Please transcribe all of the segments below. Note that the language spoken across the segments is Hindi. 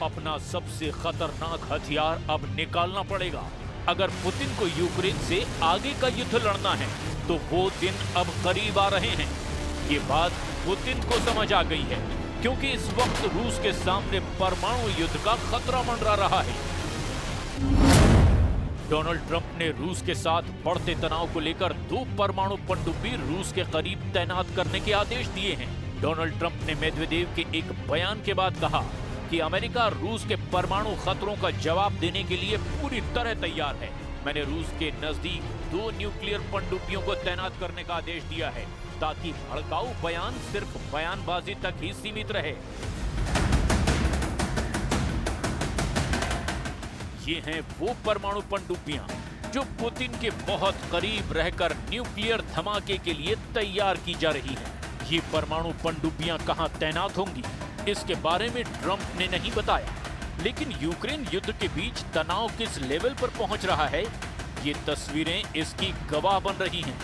अपना सबसे खतरनाक हथियार अब निकालना पड़ेगा। अगर पुतिन को यूक्रेन से आगे का युद्ध लड़ना है तो वो दिन अब करीब आ रहे हैं। ये बात पुतिन को समझ आ गई है, क्योंकि इस वक्त रूस के सामने परमाणु युद्ध का खतरा मंडरा रहा है। डोनाल्ड ट्रंप ने रूस के साथ बढ़ते तनाव को लेकर 2 परमाणु पनडुब्बी रूस के करीब तैनात करने के आदेश दिए हैं। डोनाल्ड ट्रंप ने मेदवेदेव के एक बयान के बाद कहा कि अमेरिका रूस के परमाणु खतरों का जवाब देने के लिए पूरी तरह तैयार है। मैंने रूस के नजदीक 2 न्यूक्लियर पनडुब्बियों को तैनात करने का आदेश दिया है, ताकि भड़काऊ बयान सिर्फ बयानबाजी तक ही सीमित रहे। ये हैं वो परमाणु पनडुब्बियां जो पुतिन के बहुत करीब रहकर न्यूक्लियर धमाके के लिए तैयार की जा रही हैं। ये परमाणु पनडुब्बियां कहां तैनात होंगी, इसके बारे में ट्रंप ने नहीं बताया, लेकिन यूक्रेन युद्ध के बीच तनाव किस लेवल पर पहुंच रहा है, ये तस्वीरें इसकी गवाह बन रही हैं।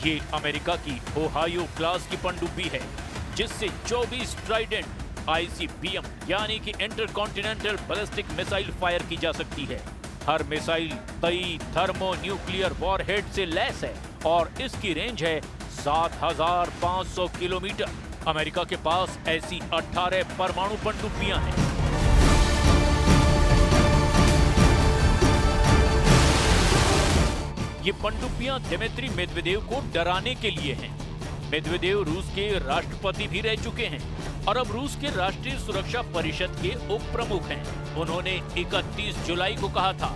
ये अमेरिका की ओहायो क्लास की पनडुब्बी है, जिससे 24 ट्राइडेंट ICBM यानी कि इंटरकॉन्टिनेंटल बैलिस्टिक मिसाइल फायर की जा सकती है। हर मिसाइल कई थर्मो न्यूक्लियर वॉरहेड से लैस है और इसकी रेंज है 7,500 किलोमीटर। अमेरिका के पास ऐसी 18 परमाणु पनडुब्बियां हैं। ये पनडुब्बियां दिमित्री मेदवेदेव को डराने के लिए हैं। मेदवेदेव रूस के राष्ट्रपति भी रह चुके हैं और अब रूस के राष्ट्रीय सुरक्षा परिषद के उप प्रमुख हैं। उन्होंने 31 जुलाई को कहा था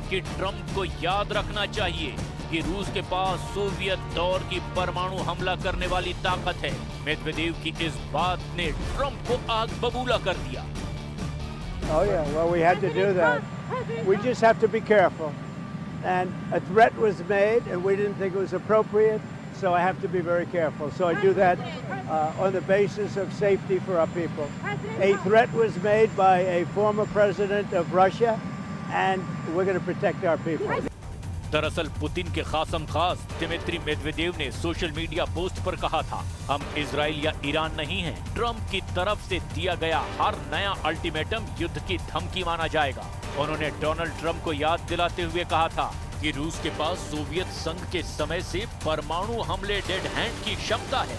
कि ट्रंप को याद रखना चाहिए कि रूस के पास सोवियत दौर की परमाणु हमला करने वाली ताकत है। मेदवेदेव की इस बात ने ट्रंप को आग बबूला कर दिया। Oh yeah, well we had to do that. We just have to be careful. And a threat was made and we didn't think it was appropriate, so I have to be very careful. So I do that on the basis of safety for our people. A threat was made by a former president of Russia and we're going to protect our people. दरअसल पुतिन के खासम खास दिमित्री मेदवेदेव ने सोशल मीडिया पोस्ट पर कहा था, हम इजराइल या ईरान नहीं हैं। ट्रंप की तरफ से दिया गया हर नया अल्टीमेटम युद्ध की धमकी माना जाएगा। उन्होंने डोनाल्ड ट्रंप को याद दिलाते हुए कहा था कि रूस के पास सोवियत संघ के समय से परमाणु हमले डेड हैंड की क्षमता है।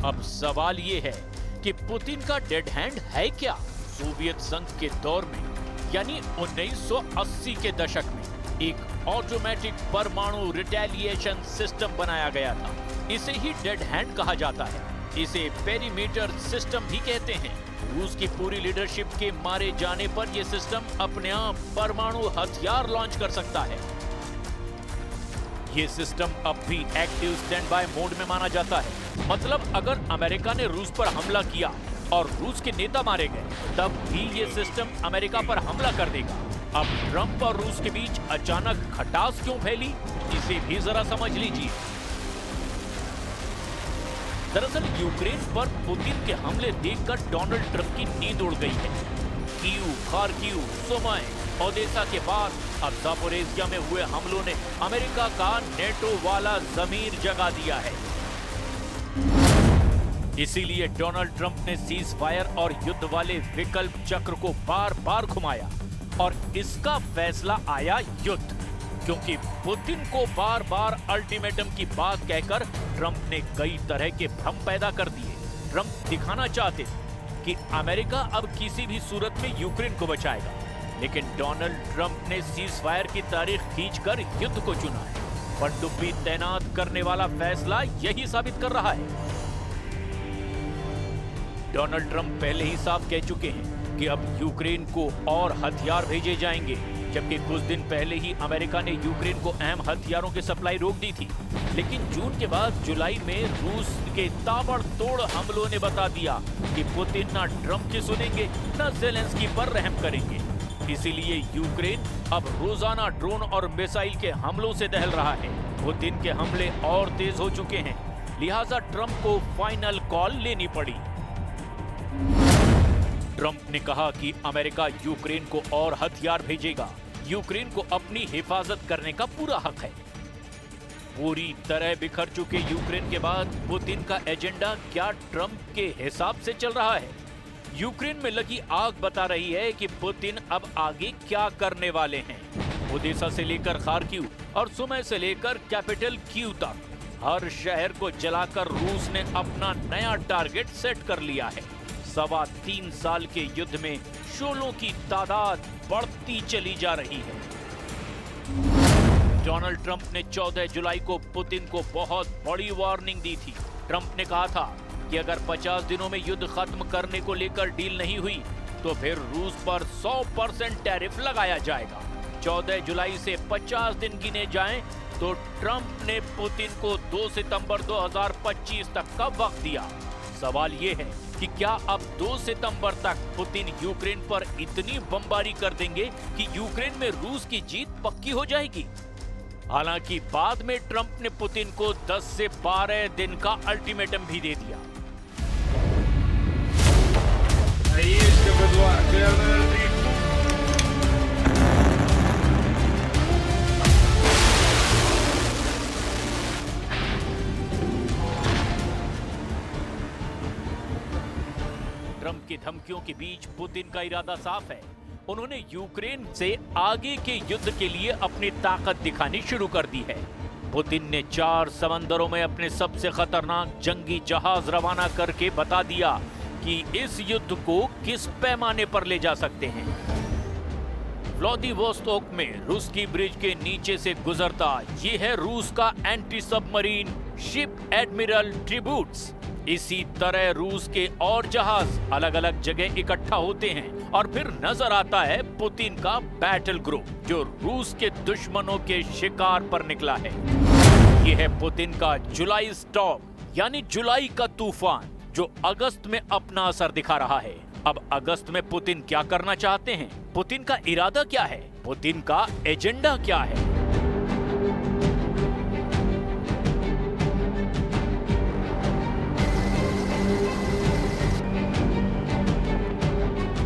अब सवाल ये है कि पुतिन का डेड हैंड है क्या? सोवियत संघ के दौर में यानी 1980 के दशक में एक ऑटोमेटिक परमाणु रिटेलिएशन सिस्टम बनाया गया था। इसे ही डेड हैंड कहा जाता है। इसे पेरीमीटर सिस्टम भी कहते हैं। रूस की पूरी लीडरशिप के मारे जाने पर यह सिस्टम अपने आप परमाणु हथियार लॉन्च कर सकता है। यह सिस्टम अब भी एक्टिव स्टैंड बाय मोड में माना जाता है। मतलब अगर अमेरिका ने रूस पर हमला किया और रूस के नेता मारे गए, तब भी यह सिस्टम अमेरिका पर हमला कर देगा। अब ट्रंप और रूस के बीच अचानक खटास क्यों फैली, इसे भी जरा समझ लीजिए। दरअसल यूक्रेन पर पुतिन के हमले देखकर डोनाल्ड ट्रंप की नींद उड़ गई है। कीव, खार्किव, सुमी, ओडेसा के बाद अब जापोरेजिया में हुए हमलों ने अमेरिका का नेटो वाला जमीर जगा दिया है। इसीलिए डोनाल्ड ट्रंप ने सीज फायर और युद्ध वाले विकल्प चक्र को बार बार घुमाया और इसका फैसला आया युद्ध, क्योंकि पुतिन को बार बार अल्टीमेटम की बात कहकर ट्रंप ने कई तरह के भ्रम पैदा कर दिए। ट्रंप दिखाना चाहते कि अमेरिका अब किसी भी सूरत में यूक्रेन को बचाएगा, लेकिन डोनाल्ड ट्रंप ने सीज फायर की तारीख खींचकर युद्ध को चुना है। पनडुब्बी तैनात करने वाला फैसला यही साबित कर रहा है। डोनाल्ड ट्रंप पहले ही साफ कह चुके हैं कि अब यूक्रेन को और हथियार भेजे जाएंगे, जबकि कुछ दिन पहले ही अमेरिका ने यूक्रेन को अहम हथियारों की सप्लाई रोक दी थी। लेकिन जून के बाद जुलाई में रूस के ताबड़तोड़ हमलों ने बता दिया कि पुतिन ना ट्रंप की सुनेंगे न ज़ेलेंस्की पर रहम करेंगे। इसीलिए यूक्रेन अब रोजाना ड्रोन और मिसाइल के हमलों से दहल रहा है। पुतिन के हमले और तेज हो चुके हैं, लिहाजा ट्रंप को फाइनल कॉल लेनी पड़ी। ट्रंप ने कहा कि अमेरिका यूक्रेन को और हथियार भेजेगा। यूक्रेन को अपनी हिफाजत करने का पूरा हक है। पूरी तरह बिखर चुके यूक्रेन के बाद पुतिन का एजेंडा क्या ट्रंप के हिसाब से चल रहा है? यूक्रेन में लगी आग बता रही है कि पुतिन अब आगे क्या करने वाले हैं। ओडेसा से लेकर खार्किव और सुमी से लेकर कैपिटल कीव तक हर शहर को जलाकर रूस ने अपना नया टारगेट सेट कर लिया है। 3.25 साल के युद्ध में शोलों की तादाद बढ़ती चली जा रही है। डोनाल्ड ट्रंप ने 14 जुलाई को पुतिन को बहुत बड़ी वार्निंग दी थी। ट्रंप ने कहा था कि अगर 50 दिनों में युद्ध खत्म करने को लेकर डील नहीं हुई तो फिर रूस पर 100% टैरिफ लगाया जाएगा। 14 जुलाई से 50 दिन गिने जाएं तो ट्रंप ने पुतिन को 2 सितंबर 2025 तक का वक्त दिया। सवाल ये है कि क्या अब 2 सितंबर तक पुतिन यूक्रेन पर इतनी बमबारी कर देंगे कि यूक्रेन में रूस की जीत पक्की हो जाएगी? हालांकि बाद में ट्रंप ने पुतिन को 10 से 12 दिन का अल्टीमेटम भी दे दिया। ट्रंप की धमकियों के बीच पुतिन का इरादा साफ है। उन्होंने यूक्रेन से आगे के युद्ध के लिए अपनी ताकत दिखानी शुरू कर दी है। पुतिन ने 4 समंदरों में अपने सबसे खतरनाक जंगी जहाज रवाना करके बता दिया कि इस युद्ध को किस पैमाने पर ले जा सकते हैं। व्लादिवोस्तोक में रूसी ब्रिज के नीचे से गुजरता ये है रूस का anti submarine ship admiral tributes. इसी तरह रूस के और जहाज अलग अलग जगह इकट्ठा होते हैं और फिर नजर आता है पुतिन का बैटल ग्रुप जो रूस के दुश्मनों के शिकार पर निकला है। यह है पुतिन का जुलाई स्टॉर्म यानी जुलाई का तूफान जो अगस्त में अपना असर दिखा रहा है। अब अगस्त में पुतिन क्या करना चाहते हैं? पुतिन का इरादा क्या है? पुतिन का एजेंडा क्या है?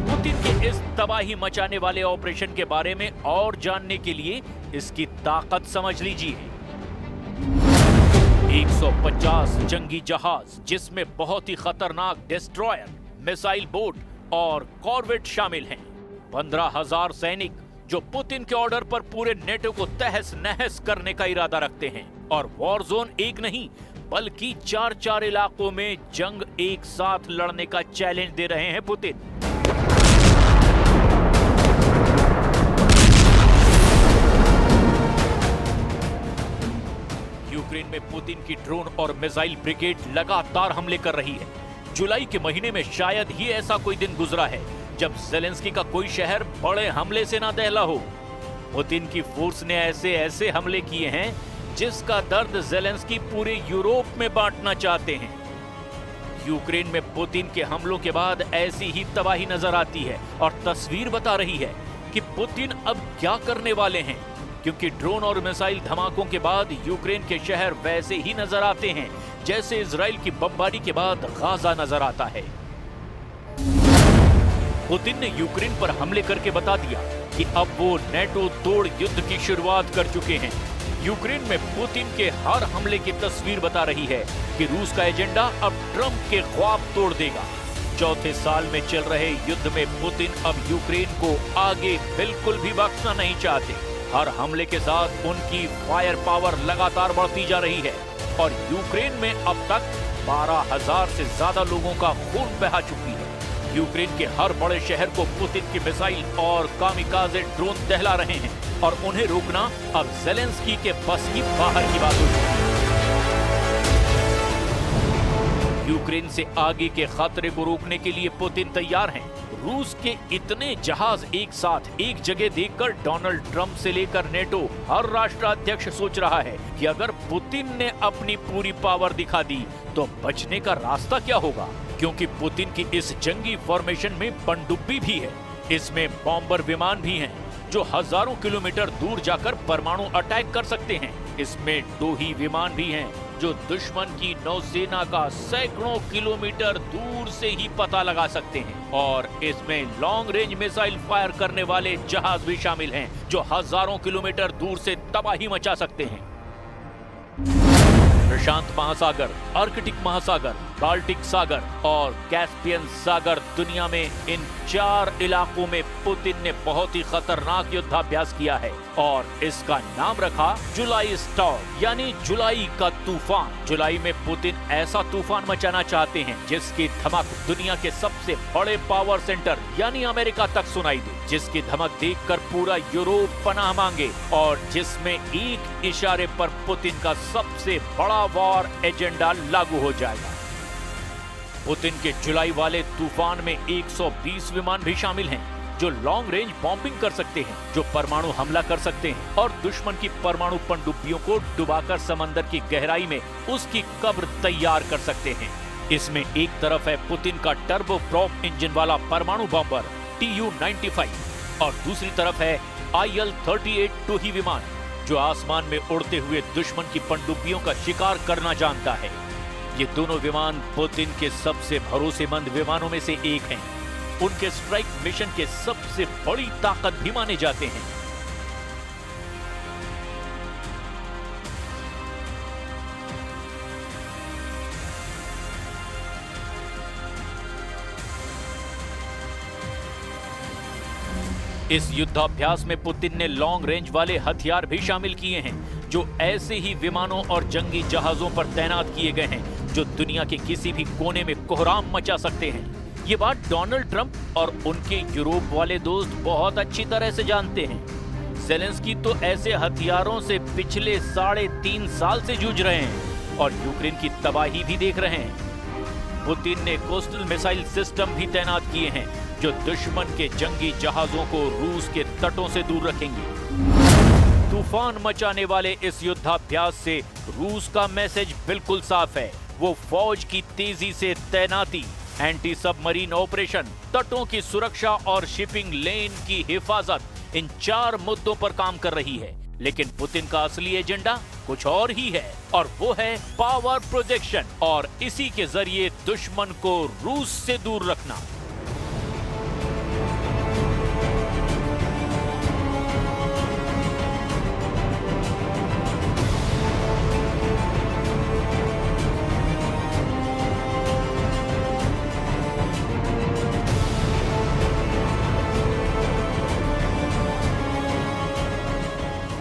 पुतिन के इस तबाही मचाने वाले ऑपरेशन के बारे में और जानने के लिए इसकी ताकत समझ लीजिए। 150 जंगी जहाज जिसमें बहुत ही खतरनाक डिस्ट्रॉयर, मिसाइल बोट और कॉर्वेट शामिल हैं। 15,000 सैनिक जो पुतिन के ऑर्डर पर पूरे नेटो को तहस नहस करने का इरादा रखते हैं और वॉर जोन एक नहीं बल्कि 4 इलाकों में जंग एक साथ लड़ने का चैलेंज दे रहे हैं पुतिन। यूक्रेन में पुतिन की ड्रोन और मिसाइल ब्रिगेड लगातार हमले कर रही है। जुलाई के महीने में शायद ही ऐसा कोई दिन गुजरा है जब ज़ेलेंस्की का कोई शहर बड़े हमले से ना दहला हो। पुतिन की फोर्स ने ऐसे हमले किए हैं जिसका दर्द ज़ेलेंस्की पूरे यूरोप में बांटना चाहते हैं। यूक्रेन में पुतिन के हमलों के बाद ऐसी ही तबाही नजर आती है और तस्वीर बता रही है कि पुतिन अब क्या करने वाले हैं, क्योंकि ड्रोन और मिसाइल धमाकों के बाद यूक्रेन के शहर वैसे ही नजर आते हैं जैसे इजराइल की बमबारी के बाद गाजा नजर आता है। पुतिन ने यूक्रेन पर हमले करके बता दिया कि अब वो नेटो तोड़ युद्ध की शुरुआत कर चुके हैं। यूक्रेन में पुतिन के हर हमले की तस्वीर बता रही है कि रूस का एजेंडा अब ट्रंप के ख्वाब तोड़ देगा। चौथे साल में चल रहे युद्ध में पुतिन अब यूक्रेन को आगे बिल्कुल भी बख्शना नहीं चाहते। हर हमले के साथ उनकी फायर पावर लगातार बढ़ती जा रही है और यूक्रेन में अब तक 12,000 से ज्यादा लोगों का खून बहा चुकी है। यूक्रेन के हर बड़े शहर को पुतिन की मिसाइल और कामिकाज़े ड्रोन दहला रहे हैं और उन्हें रोकना अब ज़ेलेंस्की के बस की बाहर की बात हो चुकी है। यूक्रेन से आगे के खतरे को रोकने के लिए पुतिन तैयार हैं। रूस के इतने जहाज एक साथ एक जगह देखकर डोनाल्ड ट्रंप से लेकर नेटो हर राष्ट्राध्यक्ष सोच रहा है कि अगर पुतिन ने अपनी पूरी पावर दिखा दी तो बचने का रास्ता क्या होगा, क्योंकि पुतिन की इस जंगी फॉर्मेशन में पनडुब्बी भी है। इसमें बॉम्बर विमान भी हैं जो हजारों किलोमीटर दूर जाकर परमाणु अटैक कर सकते हैं। इसमें डोही विमान भी हैं जो दुश्मन की नौसेना का सैकड़ों किलोमीटर दूर से ही पता लगा सकते हैं और इसमें लॉन्ग रेंज मिसाइल फायर करने वाले जहाज भी शामिल हैं जो हजारों किलोमीटर दूर से तबाही मचा सकते हैं। प्रशांत महासागर, आर्कटिक महासागर, बाल्टिक सागर और कैस्पियन सागर, दुनिया में इन 4 इलाकों में पुतिन ने बहुत ही खतरनाक युद्धाभ्यास किया है और इसका नाम रखा जुलाई स्टॉर्म, यानी जुलाई का तूफान। जुलाई में पुतिन ऐसा तूफान मचाना चाहते हैं जिसकी धमक दुनिया के सबसे बड़े पावर सेंटर यानी अमेरिका तक सुनाई दे, जिसकी धमक देखकर पूरा यूरोप पनाह मांगे और जिसमें एक इशारे पर पुतिन का सबसे बड़ा वॉर एजेंडा लागू हो जाएगा। पुतिन के जुलाई वाले तूफान में 120 विमान भी शामिल हैं, जो लॉन्ग रेंज बॉम्बिंग कर सकते हैं, जो परमाणु हमला कर सकते हैं और दुश्मन की परमाणु पनडुब्बियों को डुबाकर समंदर की गहराई में उसकी कब्र तैयार कर सकते हैं। इसमें एक तरफ है पुतिन का टर्बो प्रॉप इंजन वाला परमाणु बॉम्बर Tu-95 और दूसरी तरफ है IL-38 टोही विमान, जो आसमान में उड़ते हुए दुश्मन की पनडुब्बियों का शिकार करना जानता है। ये दोनों विमान पुतिन के सबसे भरोसेमंद विमानों में से एक हैं। उनके स्ट्राइक मिशन के सबसे बड़ी ताकत भी माने जाते हैं। इस युद्धाभ्यास में पुतिन ने लॉन्ग रेंज वाले हथियार भी शामिल किए हैं, जो ऐसे ही विमानों और जंगी जहाजों पर तैनात किए गए हैं जो दुनिया के किसी भी कोने में कोहराम मचा सकते हैं। ये बात डोनाल्ड ट्रंप और उनके यूरोप वाले दोस्त बहुत अच्छी तरह से जानते हैं। ज़ेलेंस्की तो ऐसे हथियारों से पिछले 3.5 साल से जूझ रहे हैं और यूक्रेन की तबाही भी देख रहे हैं। पुतिन ने कोस्टल मिसाइल सिस्टम भी तैनात किए हैं, जो दुश्मन के जंगी जहाजों को रूस के तटों से दूर रखेंगे। तूफान मचाने वाले इस युद्धाभ्यास से रूस का मैसेज बिल्कुल साफ है। वो फौज की तेजी से तैनाती, एंटी सबमरीन ऑपरेशन, तटों की सुरक्षा और शिपिंग लेन की हिफाजत, इन 4 मुद्दों पर काम कर रही है। लेकिन पुतिन का असली एजेंडा कुछ और ही है और वो है पावर प्रोजेक्शन और इसी के जरिए दुश्मन को रूस से दूर रखना।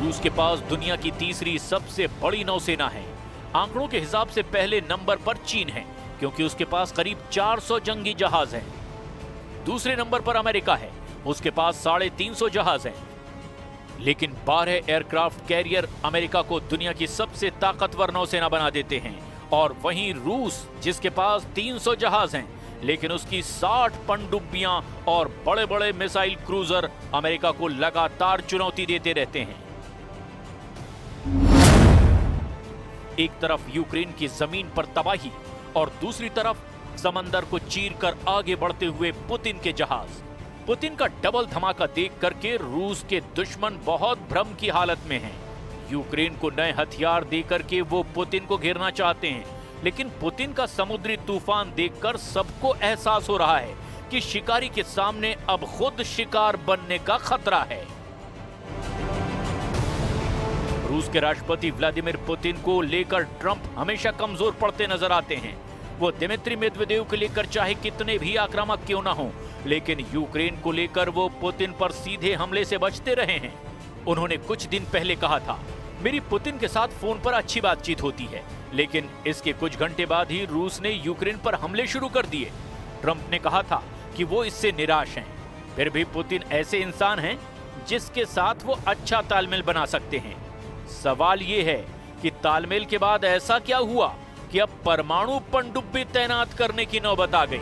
रूस के पास दुनिया की तीसरी सबसे बड़ी नौसेना है। आंकड़ों के हिसाब से पहले नंबर पर चीन है, क्योंकि उसके पास करीब 400 जंगी जहाज हैं। दूसरे नंबर पर अमेरिका है, उसके पास 350 जहाज हैं। लेकिन 12 एयरक्राफ्ट कैरियर अमेरिका को दुनिया की सबसे ताकतवर नौसेना बना देते हैं। और वहीं रूस, जिसके पास 300 जहाज हैं, लेकिन उसकी 60 पनडुब्बियां और बड़े बड़े मिसाइल क्रूजर अमेरिका को लगातार चुनौती देते रहते हैं। एक तरफ यूक्रेन की जमीन पर तबाही और दूसरी तरफ समंदर को चीरकर आगे बढ़ते हुए पुतिन के जहाज। पुतिन का डबल धमाका देख करके रूस के दुश्मन बहुत भ्रम की हालत में हैं। यूक्रेन को नए हथियार देकर के वो पुतिन को घेरना चाहते हैं, लेकिन पुतिन का समुद्री तूफान देखकर सबको एहसास हो रहा है कि शिकारी के सामने अब खुद शिकार बनने का खतरा है। रूस के राष्ट्रपति व्लादिमीर पुतिन को लेकर ट्रंप हमेशा कमजोर पड़ते नजर आते हैं। वो दिमित्री मेदवेदेव को लेकर चाहे कितने भी आक्रामक क्यों ना हो, लेकिन यूक्रेन को लेकर वो पुतिन पर सीधे हमले से बचते रहे हैं। उन्होंने कुछ दिन पहले कहा था, मेरी पुतिन के साथ फोन पर अच्छी बातचीत होती है, लेकिन इसके कुछ घंटे बाद ही रूस ने यूक्रेन पर हमले शुरू कर दिए। ट्रंप ने कहा था कि वो इससे निराश हैं। फिर भी पुतिन ऐसे इंसान हैं जिसके साथ वो अच्छा तालमेल बना सकते हैं। सवाल ये है कि तालमेल के बाद ऐसा क्या हुआ कि अब परमाणु पनडुब्बी तैनात करने की नौबत आ गई।